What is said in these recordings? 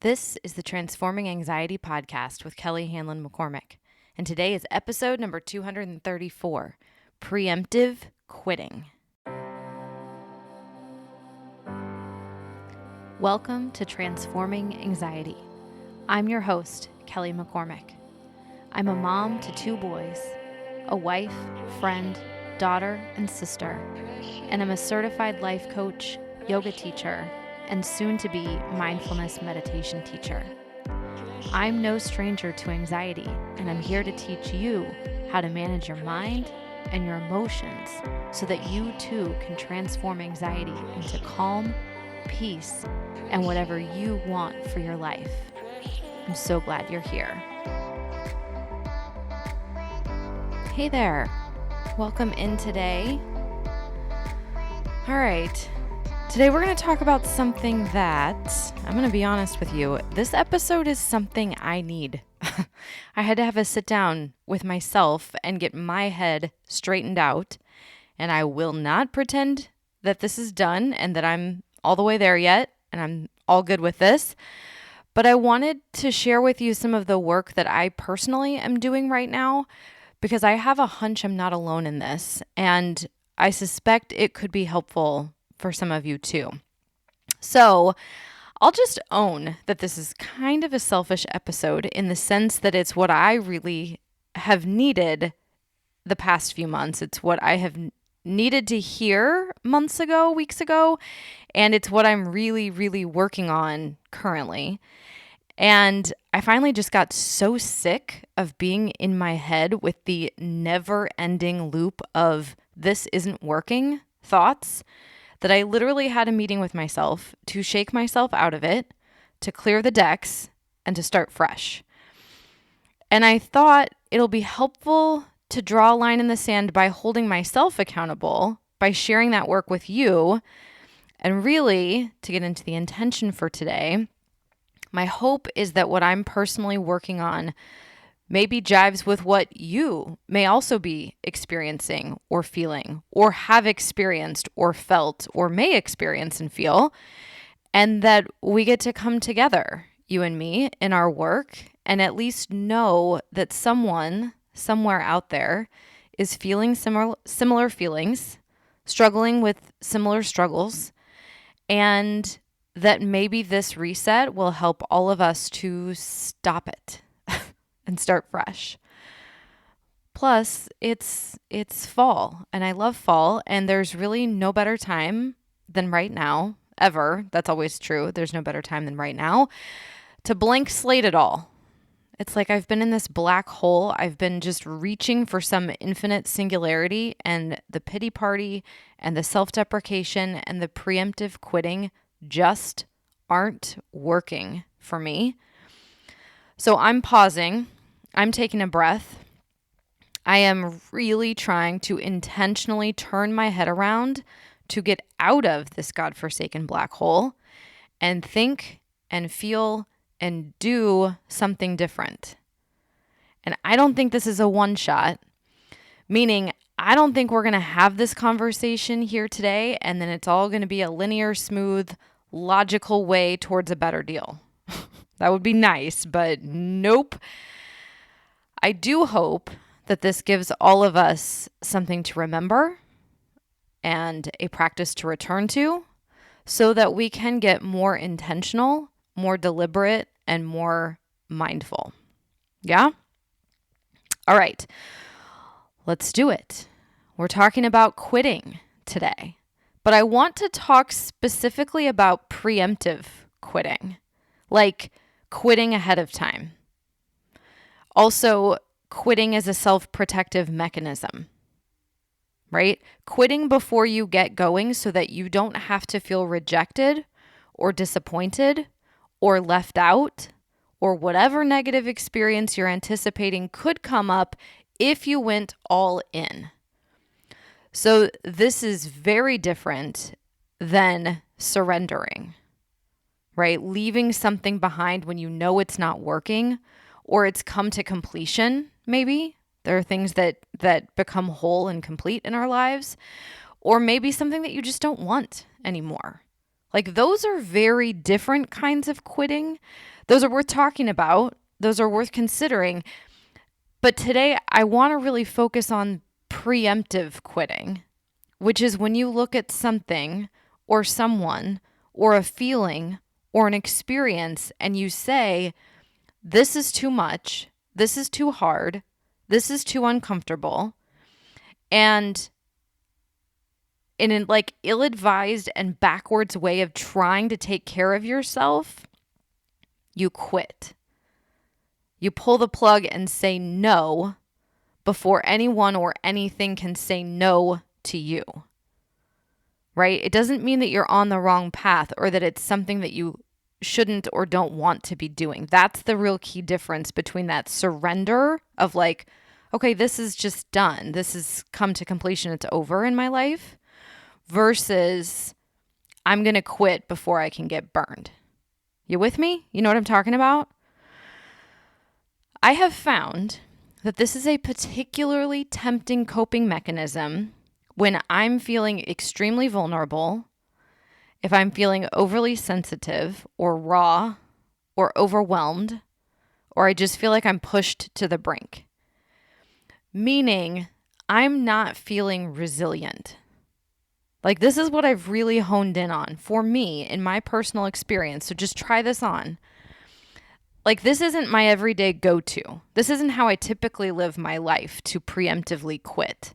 This is the Transforming Anxiety podcast with Kelly Hanlon McCormick, and today is episode number 234, Preemptive Quitting. Welcome to Transforming Anxiety. I'm your host, Kelly McCormick. I'm a mom to 2 boys, a wife, friend, daughter, and sister, and I'm a certified life coach, yoga teacher, and soon-to-be mindfulness meditation teacher. I'm no stranger to anxiety, and I'm here to teach you how to manage your mind and your emotions so that you too can transform anxiety into calm, peace, and whatever you want for your life. I'm so glad you're here. Hey there. Welcome in today. All right. Today we're going to talk about something that, I'm going to be honest with you, this episode is something I need. I had to have a sit down with myself and get my head straightened out, and I will not pretend that this is done and that I'm all the way there yet, and I'm all good with this. But I wanted to share with you some of the work that I personally am doing right now, because I have a hunch I'm not alone in this, and I suspect it could be helpful for some of you too. So I'll just own that this is kind of a selfish episode in the sense that it's what I really have needed the past few months. It's what I have needed to hear months ago, weeks ago, and it's what I'm really, really working on currently. And I finally just got so sick of being in my head with the never-ending loop of this isn't working thoughts that I literally had a meeting with myself to shake myself out of it, to clear the decks, and to start fresh. And I thought it'll be helpful to draw a line in the sand by holding myself accountable, by sharing that work with you, and really, to get into the intention for today, my hope is that what I'm personally working on maybe jives with what you may also be experiencing or feeling or have experienced or felt or may experience and feel, and that we get to come together, you and me, in our work and at least know that someone somewhere out there is feeling similar feelings, struggling with similar struggles, and that maybe this reset will help all of us to stop it and start fresh. Plus, it's fall, and I love fall, and there's really no better time than right now, ever. That's always true. There's no better time than right now to blank slate it all. It's like I've been in this black hole. I've been just reaching for some infinite singularity, and the pity party and the self-deprecation and the preemptive quitting just aren't working for me. So I'm pausing. I'm taking a breath. I am really trying to intentionally turn my head around to get out of this godforsaken black hole and think and feel and do something different. And I don't think this is a one shot, meaning I don't think we're going to have this conversation here today and then it's all going to be a linear, smooth, logical way towards a better deal. That would be nice, but nope. I do hope that this gives all of us something to remember and a practice to return to so that we can get more intentional, more deliberate, and more mindful. Yeah? All right. Let's do it. We're talking about quitting today, but I want to talk specifically about preemptive quitting, like quitting ahead of time. Also, quitting as a self-protective mechanism, right? Quitting before you get going so that you don't have to feel rejected or disappointed or left out or whatever negative experience you're anticipating could come up if you went all in. So this is very different than surrendering, right? Leaving something behind when you know it's not working or it's come to completion, maybe. There are things that become whole and complete in our lives, or maybe something that you just don't want anymore. Like those are very different kinds of quitting. Those are worth talking about. Those are worth considering. But today I want to really focus on preemptive quitting, which is when you look at something or someone or a feeling or an experience and you say, this is too much, this is too hard, this is too uncomfortable. And in a like ill-advised and backwards way of trying to take care of yourself, you quit. You pull the plug and say no before anyone or anything can say no to you. Right? It doesn't mean that you're on the wrong path or that it's something that you shouldn't or don't want to be doing. That's the real key difference between that surrender of like, okay, this is just done. This has come to completion. It's over in my life versus I'm going to quit before I can get burned. You with me? You know what I'm talking about? I have found that this is a particularly tempting coping mechanism when I'm feeling extremely vulnerable, if I'm feeling overly sensitive or raw or overwhelmed, or I just feel like I'm pushed to the brink. Meaning I'm not feeling resilient. Like this is what I've really honed in on for me in my personal experience. So just try this on. Like this isn't my everyday go-to. This isn't how I typically live my life to preemptively quit.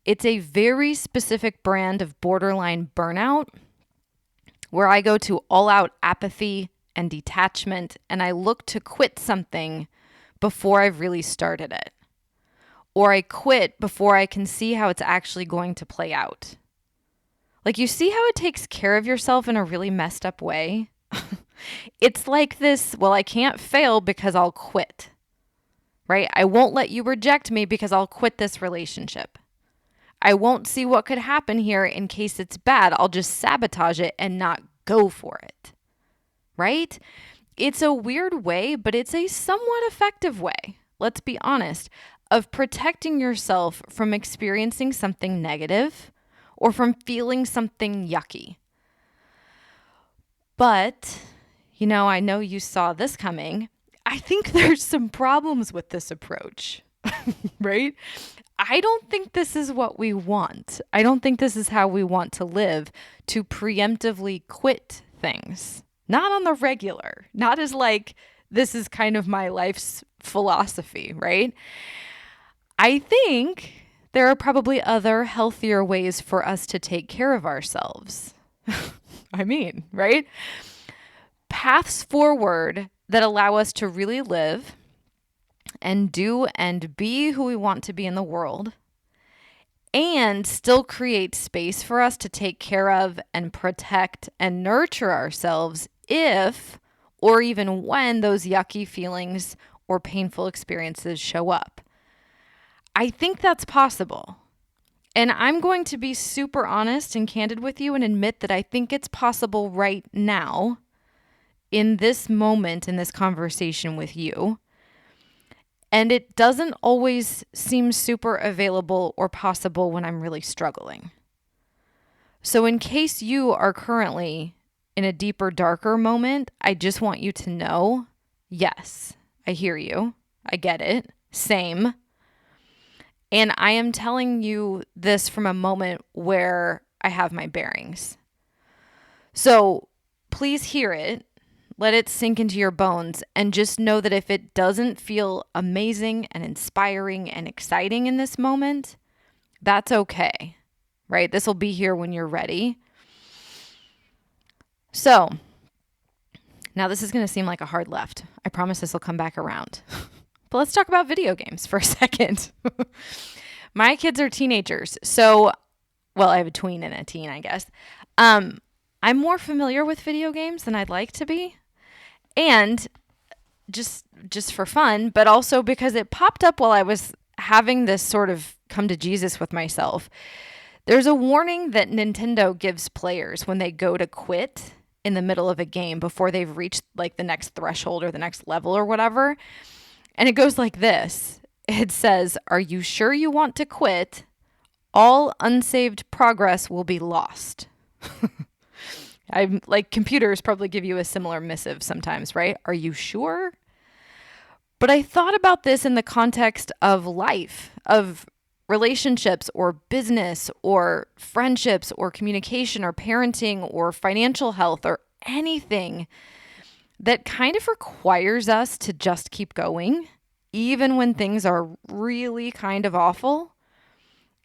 It's a very specific brand of borderline burnout where I go to all-out apathy and detachment and I look to quit something before I've really started it. Or I quit before I can see how it's actually going to play out. Like you see how it takes care of yourself in a really messed up way? It's like this, well, I can't fail because I'll quit, right? I won't let you reject me because I'll quit this relationship. I won't see what could happen here in case it's bad. I'll just sabotage it and not go for it, right? It's a weird way, but it's a somewhat effective way, let's be honest, of protecting yourself from experiencing something negative or from feeling something yucky. But, you know, I know you saw this coming. I think there's some problems with this approach, right? I don't think this is what we want. I don't think this is how we want to live, to preemptively quit things. Not on the regular, not as like, this is kind of my life's philosophy, right? I think there are probably other healthier ways for us to take care of ourselves. I mean, right? Paths forward that allow us to really live and do and be who we want to be in the world and still create space for us to take care of and protect and nurture ourselves if or even when those yucky feelings or painful experiences show up. I think that's possible. And I'm going to be super honest and candid with you and admit that I think it's possible right now in this moment, in this conversation with you. And it doesn't always seem super available or possible when I'm really struggling. So in case you are currently in a deeper, darker moment, I just want you to know, yes, I hear you. I get it. Same. And I am telling you this from a moment where I have my bearings. So please hear it. Let it sink into your bones and just know that if it doesn't feel amazing and inspiring and exciting in this moment, that's okay, right? This will be here when you're ready. So now this is going to seem like a hard left. I promise this will come back around. But let's talk about video games for a second. My kids are teenagers. So, well, I have a tween and a teen, I guess. I'm more familiar with video games than I'd like to be. And just for fun, but also because it popped up while I was having this sort of come to Jesus with myself. There's a warning that Nintendo gives players when they go to quit in the middle of a game before they've reached like the next threshold or the next level or whatever. And it goes like this. It says, "Are you sure you want to quit? All unsaved progress will be lost." I'm like, computers probably give you a similar missive sometimes, right? Are you sure? But I thought about this in the context of life, of relationships or business or friendships or communication or parenting or financial health or anything that kind of requires us to just keep going, even when things are really kind of awful.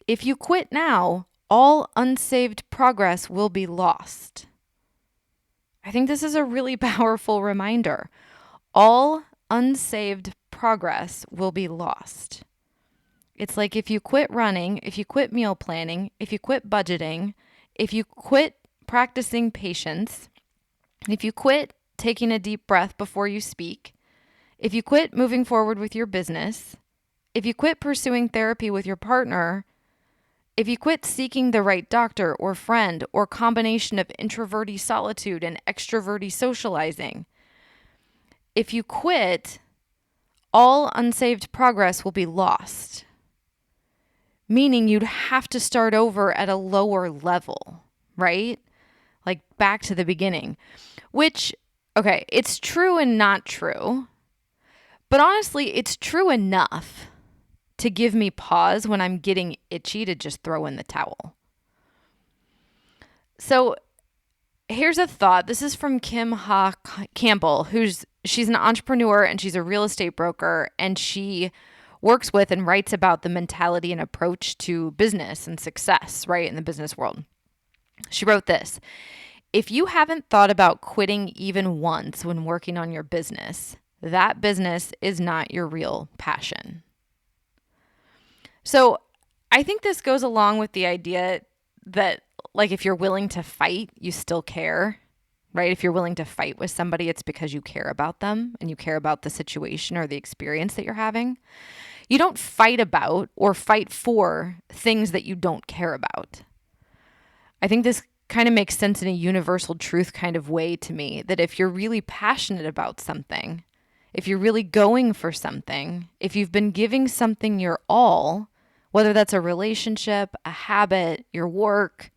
If you quit now, all unsaved progress will be lost. I think this is a really powerful reminder. All unsaved progress will be lost. It's like if you quit running, if you quit meal planning, if you quit budgeting, if you quit practicing patience, if you quit taking a deep breath before you speak, if you quit moving forward with your business, if you quit pursuing therapy with your partner, if you quit seeking the right doctor or friend or combination of introverty solitude and extroverty socializing, if you quit, all unsaved progress will be lost. Meaning you'd have to start over at a lower level, right? Like back to the beginning, which, okay, it's true and not true. But honestly, it's true enough to give me pause when I'm getting itchy to just throw in the towel. So here's a thought. This is from Kim Ha Campbell, she's an entrepreneur and she's a real estate broker, and she works with and writes about the mentality and approach to business and success, right, in the business world. She wrote this: if you haven't thought about quitting even once when working on your business, that business is not your real passion. So I think this goes along with the idea that, like, if you're willing to fight, you still care, right? If you're willing to fight with somebody, it's because you care about them and you care about the situation or the experience that you're having. You don't fight about or fight for things that you don't care about. I think this kind of makes sense in a universal truth kind of way to me, that if you're really passionate about something, if you're really going for something, if you've been giving something your all, whether that's a relationship, a habit, your work,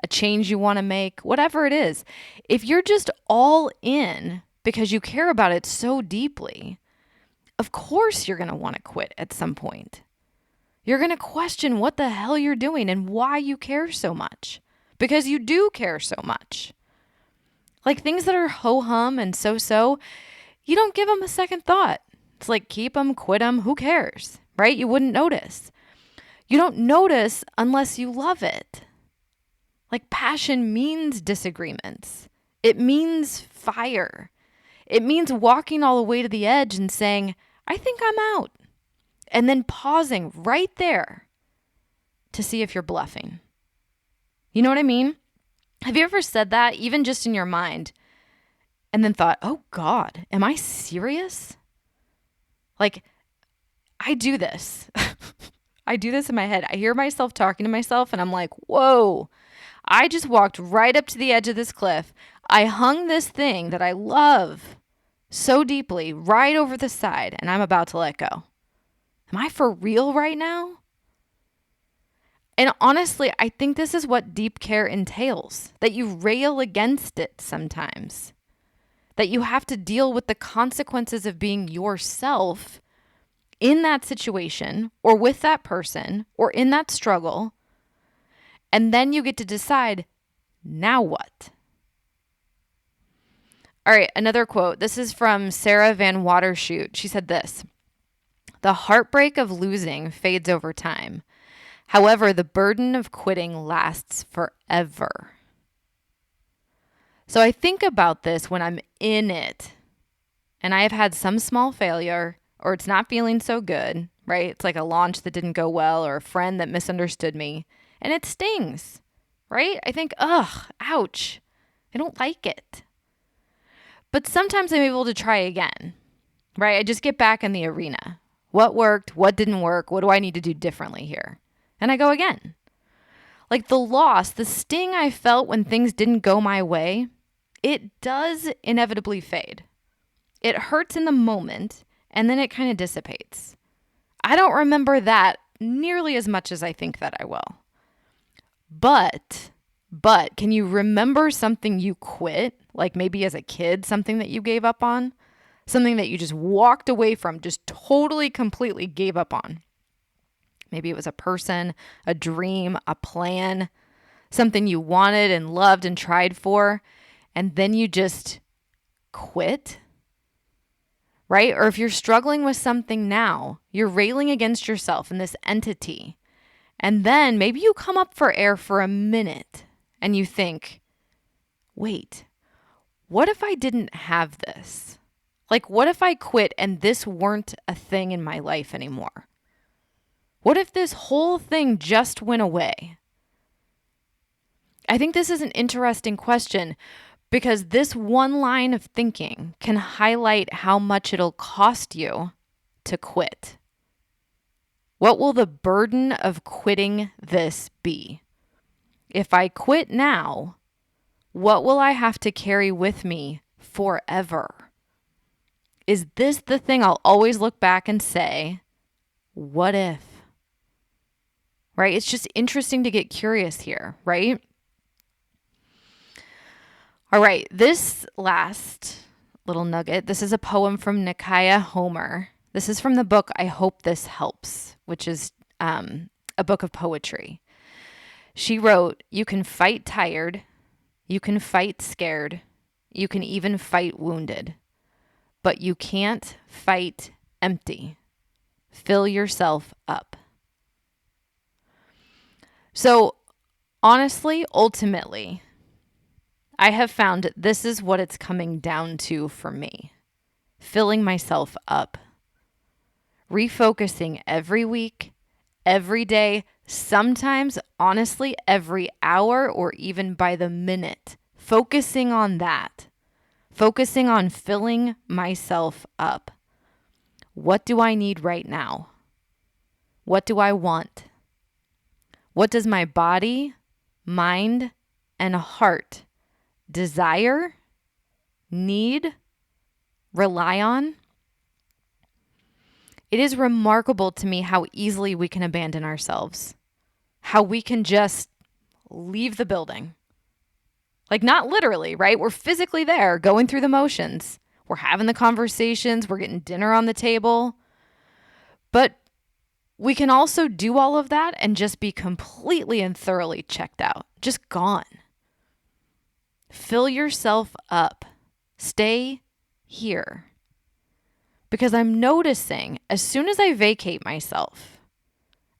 a change you want to make, whatever it is, if you're just all in because you care about it so deeply, of course you're going to want to quit at some point. You're going to question what the hell you're doing and why you care so much, because you do care so much. Like things that are ho-hum and so-so, you don't give them a second thought. It's like keep them, quit them, who cares, right? You wouldn't notice. You don't notice unless you love it. Like passion means disagreements. It means fire. It means walking all the way to the edge and saying, I think I'm out. And then pausing right there to see if you're bluffing. You know what I mean? Have you ever said that, even just in your mind, and then thought, oh God, am I serious? Like, I do this. I do this in my head. I hear myself talking to myself and I'm like, whoa, I just walked right up to the edge of this cliff. I hung this thing that I love so deeply right over the side and I'm about to let go. Am I for real right now? And honestly, I think this is what deep care entails, that you rail against it sometimes, that you have to deal with the consequences of being yourself in that situation or with that person or in that struggle. And then you get to decide, now what? All right, another quote. This is from Sarah Van Watershoot. She said this: the heartbreak of losing fades over time. However, the burden of quitting lasts forever. So I think about this when I'm in it and I have had some small failure or it's not feeling so good, right? It's like a launch that didn't go well or a friend that misunderstood me and it stings, right? I think, ugh, ouch. I don't like it. But sometimes I'm able to try again, right? I just get back in the arena. What worked? What didn't work? What do I need to do differently here? And I go again. Like the loss, the sting I felt when things didn't go my way, it does inevitably fade. It hurts in the moment and then it kind of dissipates. I don't remember that nearly as much as I think that I will. But But can you remember something you quit? Like maybe as a kid, something that you gave up on? Something that you just walked away from, just totally, completely gave up on. Maybe it was a person, a dream, a plan, something you wanted and loved and tried for, and then you just quit, right? Or if you're struggling with something now, you're railing against yourself and this entity, and then maybe you come up for air for a minute and you think, wait, what if I didn't have this? Like, what if I quit and this weren't a thing in my life anymore? What if this whole thing just went away? I think this is an interesting question because this one line of thinking can highlight how much it'll cost you to quit. What will the burden of quitting this be? If I quit now, what will I have to carry with me forever? Is this the thing I'll always look back and say, what if? Right? It's just interesting to get curious here, right? All right, this last little nugget, this is a poem from Nikaya Homer. This is from the book I Hope This Helps, which is a book of poetry. She wrote, "You can fight tired, you can fight scared, you can even fight wounded, but you can't fight empty. Fill yourself up." So honestly, ultimately, I have found this is what it's coming down to for me. Filling myself up. Refocusing every week, every day, sometimes, honestly, every hour or even by the minute. Focusing on that. Focusing on filling myself up. What do I need right now? What do I want? What does my body, mind, and heart desire, need, rely on? It is remarkable to me how easily we can abandon ourselves, how we can just leave the building. Like, not literally, right? We're physically there, going through the motions. We're having the conversations, we're getting dinner on the table. But we can also do all of that and just be completely and thoroughly checked out, just gone. Fill yourself up. Stay here. Because I'm noticing as soon as I vacate myself,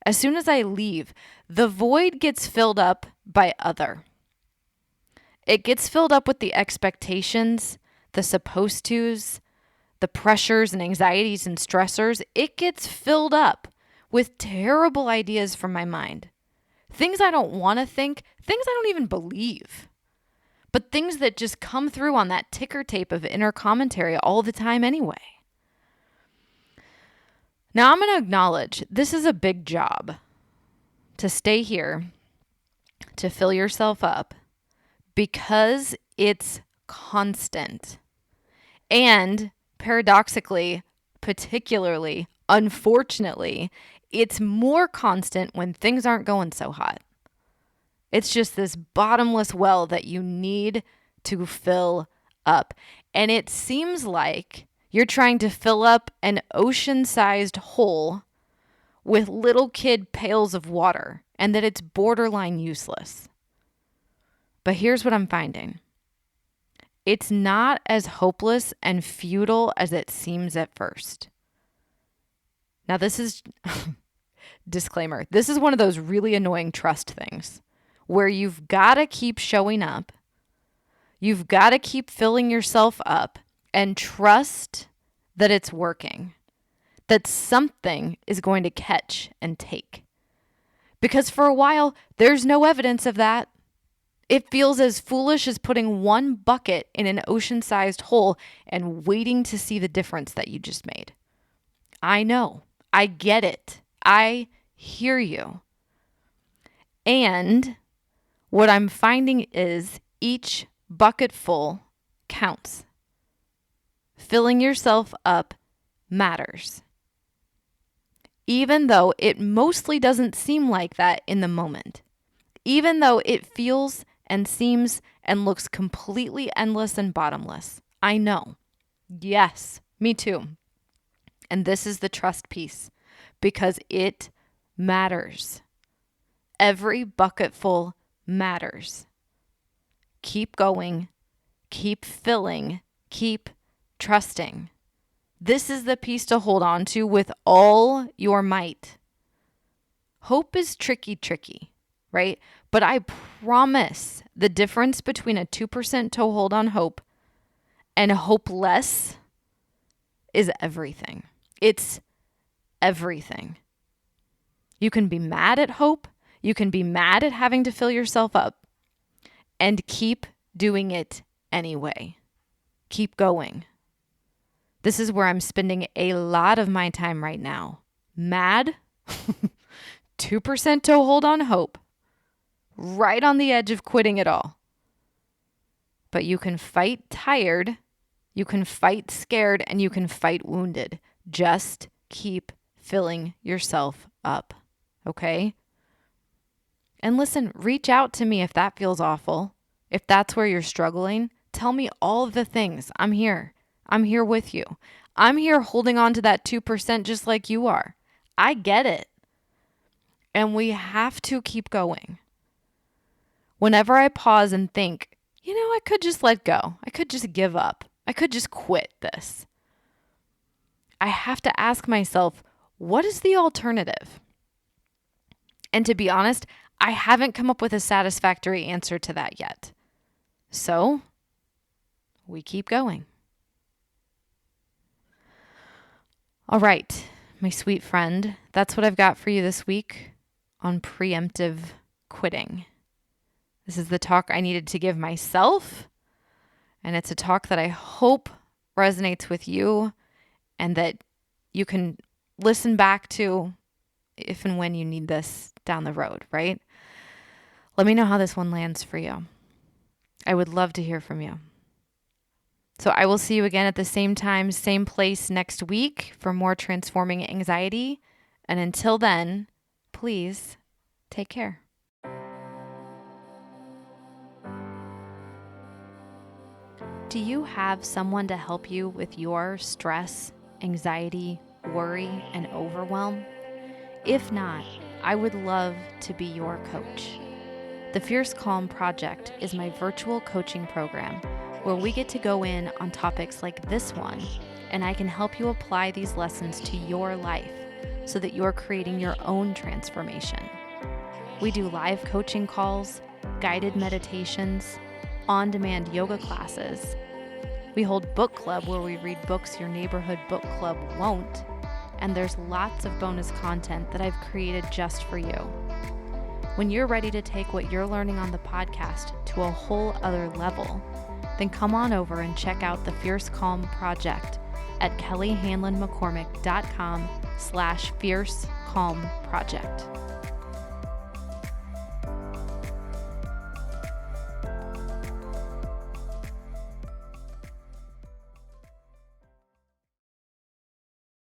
as soon as I leave, the void gets filled up by other. It gets filled up with the expectations, the supposed tos, the pressures and anxieties and stressors. It gets filled up with terrible ideas from my mind. Things I don't want to think, things I don't even believe. But things that just come through on that ticker tape of inner commentary all the time anyway. Now I'm going to acknowledge this is a big job to stay here, to fill yourself up, because it's constant. And paradoxically, particularly, unfortunately, it's more constant when things aren't going so hot. It's just this bottomless well that you need to fill up. And it seems like you're trying to fill up an ocean-sized hole with little kid pails of water, and that it's borderline useless. But here's what I'm finding. It's not as hopeless and futile as it seems at first. Now, this is, disclaimer, this is one of those really annoying trust things where you've got to keep showing up. You've got to keep filling yourself up and trust that it's working, that something is going to catch and take. Because for a while, there's no evidence of that. It feels as foolish as putting one bucket in an ocean-sized hole and waiting to see the difference that you just made. I know. I get it. I hear you. And what I'm finding is each bucketful counts. Filling yourself up matters. Even though it mostly doesn't seem like that in the moment. Even though it feels and seems and looks completely endless and bottomless. I know. Yes, me too. And this is the trust piece, because it matters. Every bucketful matters. Keep going, keep filling, keep trusting. This is the piece to hold on to with all your might. Hope is tricky, right? But I promise the difference between a 2% toehold on hope and hopeless is everything. It's everything. You can be mad at hope. You can be mad at having to fill yourself up and keep doing it anyway. Keep going. This is where I'm spending a lot of my time right now. Mad, 2% toehold on hope, right on the edge of quitting it all. But you can fight tired, you can fight scared, and you can fight wounded. Just keep filling yourself up, okay? And listen, reach out to me if that feels awful. If that's where you're struggling, tell me all of the things. I'm here. I'm here with you. I'm here holding on to that 2% just like you are. I get it. And we have to keep going. Whenever I pause and think, I could just let go. I could just give up. I could just quit this. I have to ask myself, what is the alternative? And to be honest, I haven't come up with a satisfactory answer to that yet. So, we keep going. All right, my sweet friend, that's what I've got for you this week on preemptive quitting. This is the talk I needed to give myself, and it's a talk that I hope resonates with you and that you can listen back to if and when you need this down the road, right? Let me know how this one lands for you. I would love to hear from you. So I will see you again at the same time, same place next week for more Transforming Anxiety. And until then, please take care. Do you have someone to help you with your stress, anxiety, worry, and overwhelm? If not, I would love to be your coach. The Fierce Calm Project is my virtual coaching program where we get to go in on topics like this one, and I can help you apply these lessons to your life so that you're creating your own transformation. We do live coaching calls, guided meditations, on-demand yoga classes. We hold book club where we read books your neighborhood book club won't, and there's lots of bonus content that I've created just for you. When you're ready to take what you're learning on the podcast to a whole other level, then come on over and check out the Fierce Calm Project at kellyhanlonmccormick.com/Fierce Calm Project.